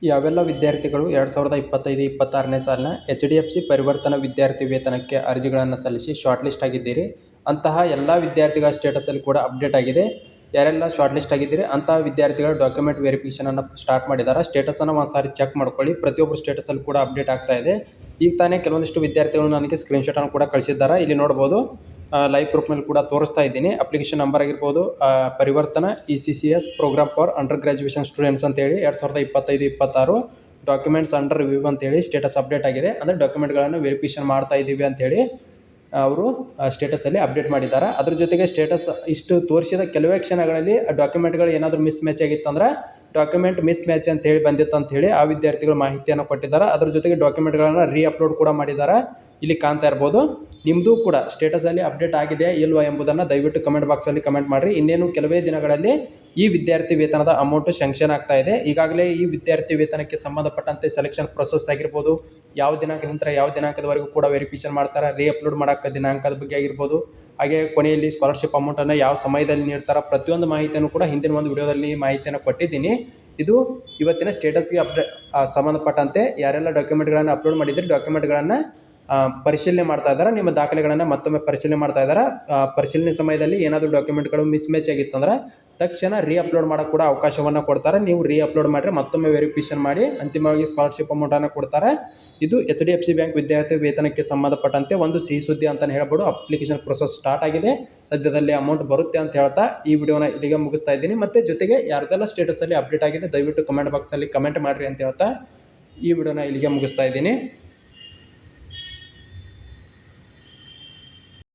ಯಾವೆಲ್ಲ ವಿದ್ಯಾರ್ಥಿಗಳು 2025-26ನೇ ಸಾಲಿನ HDFC ಪರಿವರ್ತನಾ ವಿದ್ಯಾರ್ಥಿ ವೇತನಕ್ಕೆ ಅರ್ಜಿಗಳನ್ನು ಸಲ್ಲಿಸಿ ಶಾರ್ಟ್ ಲಿಸ್ಟ್ ಆಗಿದ್ದೀರಿ, ಅಂತಹ ಎಲ್ಲ ವಿದ್ಯಾರ್ಥಿಗಳ ಸ್ಟೇಟಸಲ್ಲಿ ಕೂಡ ಅಪ್ಡೇಟ್ ಆಗಿದೆ. ಯಾರೆಲ್ಲ ಶಾರ್ಟ್ ಲಿಸ್ಟ್ ಆಗಿದ್ದೀರಿ ಅಂತಹ ವಿದ್ಯಾರ್ಥಿಗಳ ಡಾಕ್ಯುಮೆಂಟ್ ವೆರಿಫಿಕೇಷನನ್ನು ಸ್ಟಾರ್ಟ್ ಮಾಡಿದ್ದಾರೆ. ಸ್ಟೇಟಸನ್ನು ಒಂದು ಸಾರಿ ಚೆಕ್ ಮಾಡ್ಕೊಳ್ಳಿ. ಪ್ರತಿಯೊಬ್ಬರು ಸ್ಟೇಟಸಲ್ಲಿ ಕೂಡ ಅಪ್ಡೇಟ್ ಆಗ್ತಾ ಇದೆ. ಈಗ ತಾನೇ ಕೆಲವೊಂದಿಷ್ಟು ವಿದ್ಯಾರ್ಥಿಗಳು ನನಗೆ ಸ್ಕ್ರೀನ್ಶಾಟನ್ನು ಕೂಡ ಕಳಿಸಿದ್ದಾರೆ. ಇಲ್ಲಿ ನೋಡ್ಬೋದು, ಲೈವ್ ಪ್ರೂಫ್ ಮೇಲೆ ಕೂಡ ತೋರಿಸ್ತಾ ಇದ್ದೀನಿ. ಅಪ್ಲಿಕೇಶನ್ ನಂಬರ್ ಆಗಿರ್ಬೋದು, Parivartana ECCS program for under graduation students ಅಂತೇಳಿ 2025-26 ಡಾಕ್ಯುಮೆಂಟ್ಸ್ ಅಂಡರ್ ರಿವ್ಯೂ ಅಂತೇಳಿ ಸ್ಟೇಟಸ್ ಅಪ್ಡೇಟ್ ಆಗಿದೆ. ಅಂದರೆ ಡಾಕ್ಯುಮೆಂಟ್ಗಳನ್ನು ವೆರಿಫಿಕೇಷನ್ ಮಾಡ್ತಾ ಇದ್ದೀವಿ ಅಂತೇಳಿ ಅವರು ಸ್ಟೇಟಸಲ್ಲಿ ಅಪ್ಡೇಟ್ ಮಾಡಿದ್ದಾರೆ. ಅದ್ರ ಜೊತೆಗೆ ಸ್ಟೇಟಸ್ ಇಷ್ಟು ತೋರಿಸಿದ ಕೆಲವೇ ಕ್ಷಣಗಳಲ್ಲಿ ಡಾಕ್ಯುಮೆಂಟ್ಗಳು ಏನಾದರೂ ಮಿಸ್ ಮ್ಯಾಚ್ ಆಗಿತ್ತಂದ್ರೆ ಡಾಕ್ಯುಮೆಂಟ್ ಮಿಸ್ ಮ್ಯಾಚ್ ಅಂತ ಹೇಳಿ ಬಂದಿತ್ತು ಅಂತ ಹೇಳಿ ಆ ವಿದ್ಯಾರ್ಥಿಗಳು ಮಾಹಿತಿಯನ್ನು ಕೊಟ್ಟಿದ್ದಾರೆ. ಅದ್ರ ಜೊತೆಗೆ ಡಾಕ್ಯುಮೆಂಟ್ಗಳನ್ನು ಅಪ್ಲೋಡ್ ಕೂಡ ಮಾಡಿದ್ದಾರೆ. ಇಲ್ಲಿ ಕಾಣ್ತಾ ಇರ್ಬೋದು. ನಿಮ್ಮದು ಕೂಡ ಸ್ಟೇಟಸಲ್ಲಿ ಅಪ್ಡೇಟ್ ಆಗಿದೆಯಾ ಇಲ್ವಾ ಎಂಬುದನ್ನು ದಯವಿಟ್ಟು ಕಮೆಂಟ್ ಬಾಕ್ಸಲ್ಲಿ ಕಮೆಂಟ್ ಮಾಡಿರಿ. ಇನ್ನೇನು ಕೆಲವೇ ದಿನಗಳಲ್ಲಿ ಈ ವಿದ್ಯಾರ್ಥಿ ವೇತನದ ಅಮೌಂಟು ಸ್ಯಾಂಕ್ಷನ್ ಆಗ್ತಾ ಇದೆ. ಈಗಾಗಲೇ ಈ ವಿದ್ಯಾರ್ಥಿ ವೇತನಕ್ಕೆ ಸಂಬಂಧಪಟ್ಟಂತೆ ಸೆಲೆಕ್ಷನ್ ಪ್ರೊಸೆಸ್ ಆಗಿರ್ಬೋದು, ಯಾವ ದಿನಾಂಕದಿಂದ ಯಾವ ದಿನಾಂಕದವರೆಗೂ ಕೂಡ ವೆರಿಫಿಕೇಷನ್ ಮಾಡ್ತಾರೆ, ಅಪ್ಲೋಡ್ ಮಾಡೋಕ್ಕೆ ದಿನಾಂಕದ ಬಗ್ಗೆ ಆಗಿರ್ಬೋದು, ಹಾಗೆ ಕೊನೆಯಲ್ಲಿ ಸ್ಕಾಲರ್ಶಿಪ್ ಅಮೌಂಟನ್ನು ಯಾವ ಸಮಯದಲ್ಲಿ ನೀಡ್ತಾರೆ, ಪ್ರತಿಯೊಂದು ಮಾಹಿತಿಯನ್ನು ಕೂಡ ಹಿಂದಿನ ಒಂದು ವಿಡಿಯೋದಲ್ಲಿ ಮಾಹಿತಿಯನ್ನು ಕೊಟ್ಟಿದ್ದೀನಿ. ಇದು ಇವತ್ತಿನ ಸ್ಟೇಟಸ್ಗೆ ಸಂಬಂಧಪಟ್ಟಂತೆ ಯಾರೆಲ್ಲ ಡಾಕ್ಯುಮೆಂಟ್ಗಳನ್ನು ಅಪ್ಲೋಡ್ ಮಾಡಿದರೆ ಡಾಕ್ಯುಮೆಂಟ್ಗಳನ್ನು ಪರಿಶೀಲನೆ ಮಾಡ್ತಾ ಇದ್ದಾರೆ. ನಿಮ್ಮ ದಾಖಲೆಗಳನ್ನು ಮತ್ತೊಮ್ಮೆ ಪರಿಶೀಲನೆ ಮಾಡ್ತಾ ಇದ್ದಾರೆ. ಪರಿಶೀಲನೆ ಸಮಯದಲ್ಲಿ ಏನಾದರೂ ಡಾಕ್ಯುಮೆಂಟ್ಗಳು ಮಿಸ್ ಮ್ಯಾಚ್ ಆಗಿತ್ತಂದ್ರೆ ತಕ್ಷಣ ಅಪ್ಲೋಡ್ ಮಾಡೋಕ್ಕೆ ಕೂಡ ಅವಕಾಶವನ್ನು ಕೊಡ್ತಾರೆ. ನೀವು ಅಪ್ಲೋಡ್ ಮಾಡಿದ್ರೆ ಮತ್ತೊಮ್ಮೆ ವೆರಿಫಿಕೇಷನ್ ಮಾಡಿ ಅಂತಿಮವಾಗಿ ಸ್ಕಾಲರ್ಶಿಪ್ ಅಮೌಂಟನ್ನು ಕೊಡ್ತಾರೆ. ಇದು HDFC ಬ್ಯಾಂಕ್ ವಿದ್ಯಾರ್ಥಿ ವೇತನಕ್ಕೆ ಸಂಬಂಧಪಟ್ಟಂತೆ ಒಂದು ಸಿಹಿ ಸುದ್ದಿ ಅಂತಲೇ ಹೇಳ್ಬೋದು. ಅಪ್ಲಿಕೇಶನ್ ಪ್ರೊಸೆಸ್ ಸ್ಟಾರ್ಟ್ ಆಗಿದೆ. ಸದ್ಯದಲ್ಲಿ ಅಮೌಂಟ್ ಬರುತ್ತೆ ಅಂತ ಹೇಳ್ತಾ ಈ ವಿಡಿಯೋನ ಇಲ್ಲಿಗೆ ಮುಗಿಸ್ತಾ ಇದ್ದೀನಿ. ಮತ್ತು ಜೊತೆಗೆ ಯಾರ್ದೆಲ್ಲ ಸ್ಟೇಟಸಲ್ಲಿ ಅಪ್ಡೇಟ್ ಆಗಿದೆ ದಯವಿಟ್ಟು ಕಮೆಂಟ್ ಬಾಕ್ಸಲ್ಲಿ ಕಮೆಂಟ್ ಮಾಡಿರಿ ಅಂತ ಹೇಳ್ತಾ ಈ ವಿಡಿಯೋನ ಇಲ್ಲಿಗೆ ಮುಗಿಸ್ತಾ ಇದ್ದೀನಿ.